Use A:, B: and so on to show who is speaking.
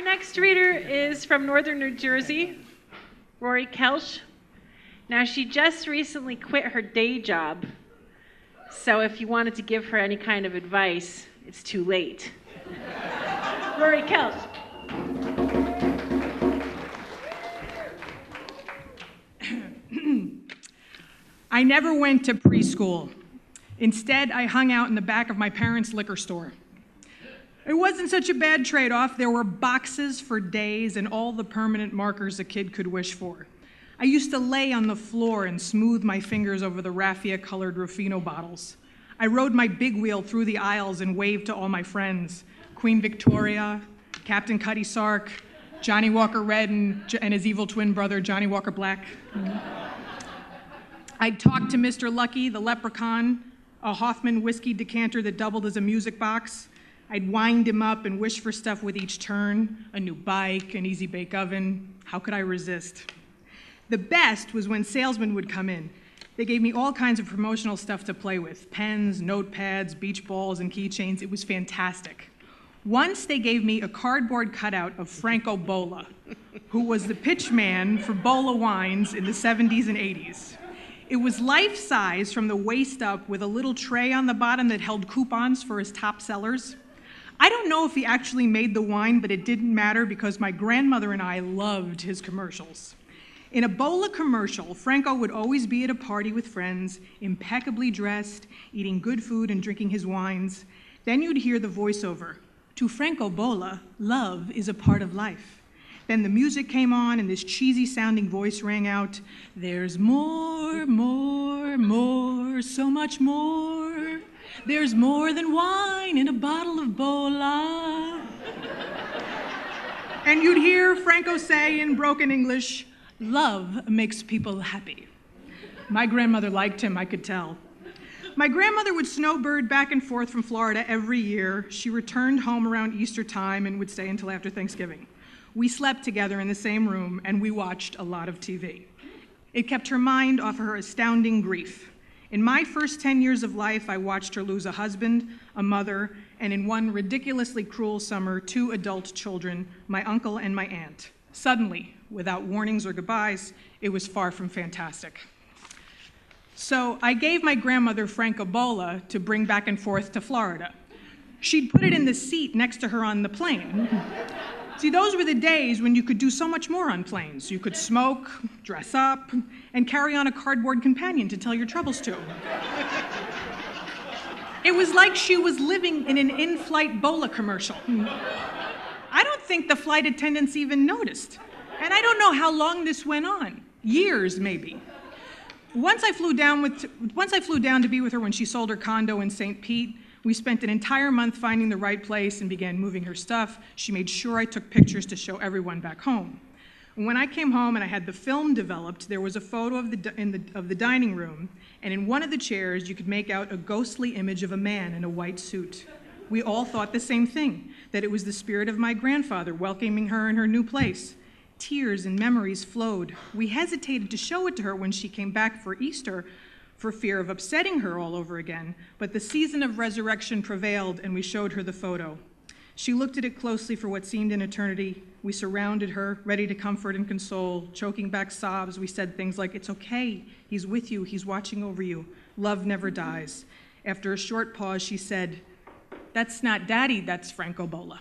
A: Our next reader is from Northern New Jersey, Rory Kelsch. Now, she just recently quit her day job, so if you wanted to give her any kind of advice, it's too late. Rory Kelsch.
B: I never went to preschool. Instead, I hung out in the back of my parents' liquor store. It wasn't such a bad trade-off. There were boxes for days and all the permanent markers a kid could wish for. I used to lay on the floor and smooth my fingers over the raffia-colored Rufino bottles. I rode my big wheel through the aisles and waved to all my friends. Queen Victoria, Captain Cutty Sark, Johnny Walker Red and his evil twin brother, Johnny Walker Black. I'd talk to Mr. Lucky, the leprechaun, a Hoffman whiskey decanter that doubled as a music box. I'd wind him up and wish for stuff with each turn, a new bike, an easy bake oven. How could I resist? The best was when salesmen would come in. They gave me all kinds of promotional stuff to play with, pens, notepads, beach balls, and keychains. It was fantastic. Once they gave me a cardboard cutout of Franco Bola, who was the pitch man for Bola wines in the 70s and 80s. It was life-size from the waist up with a little tray on the bottom that held coupons for his top sellers. I don't know if he actually made the wine, but it didn't matter because my grandmother and I loved his commercials. In a Bola commercial, Franco would always be at a party with friends, impeccably dressed, eating good food and drinking his wines. Then you'd hear the voiceover, "To Franco Bola, love is a part of life." Then the music came on and this cheesy-sounding voice rang out, "There's more, more, more, so much more. There's more than wine in a bottle of Bola." And you'd hear Franco say in broken English, "Love makes people happy." My grandmother liked him, I could tell. My grandmother would snowbird back and forth from Florida every year. She returned home around Easter time and would stay until after Thanksgiving. We slept together in the same room and we watched a lot of TV. It kept her mind off of her astounding grief. In my first 10 years of life, I watched her lose a husband, a mother, and in one ridiculously cruel summer, 2 adult children, my uncle and my aunt. Suddenly, without warnings or goodbyes, it was far from fantastic. So I gave my grandmother Franco Bola to bring back and forth to Florida. She'd put it in the seat next to her on the plane. See, those were the days when you could do so much more on planes. You could smoke, dress up, and carry on a cardboard companion to tell your troubles to. It was like she was living in an in-flight Bola commercial. I don't think the flight attendants even noticed. And I don't know how long this went on. Years, maybe. Once I flew down to be with her when she sold her condo in St. Pete, we spent an entire month finding the right place and began moving her stuff. She made sure I took pictures to show everyone back home. And when I came home and I had the film developed, there was a photo of the dining room, and in one of the chairs you could make out a ghostly image of a man in a white suit. We all thought the same thing, that it was the spirit of my grandfather welcoming her in her new place. Tears and memories flowed. We hesitated to show it to her when she came back for Easter for fear of upsetting her all over again, but the season of resurrection prevailed and we showed her the photo. She looked at it closely for what seemed an eternity. We surrounded her, ready to comfort and console, choking back sobs. We said things like, "It's okay, he's with you, he's watching over you. Love never dies." After a short pause, she said, "That's not Daddy, that's Franco Bola."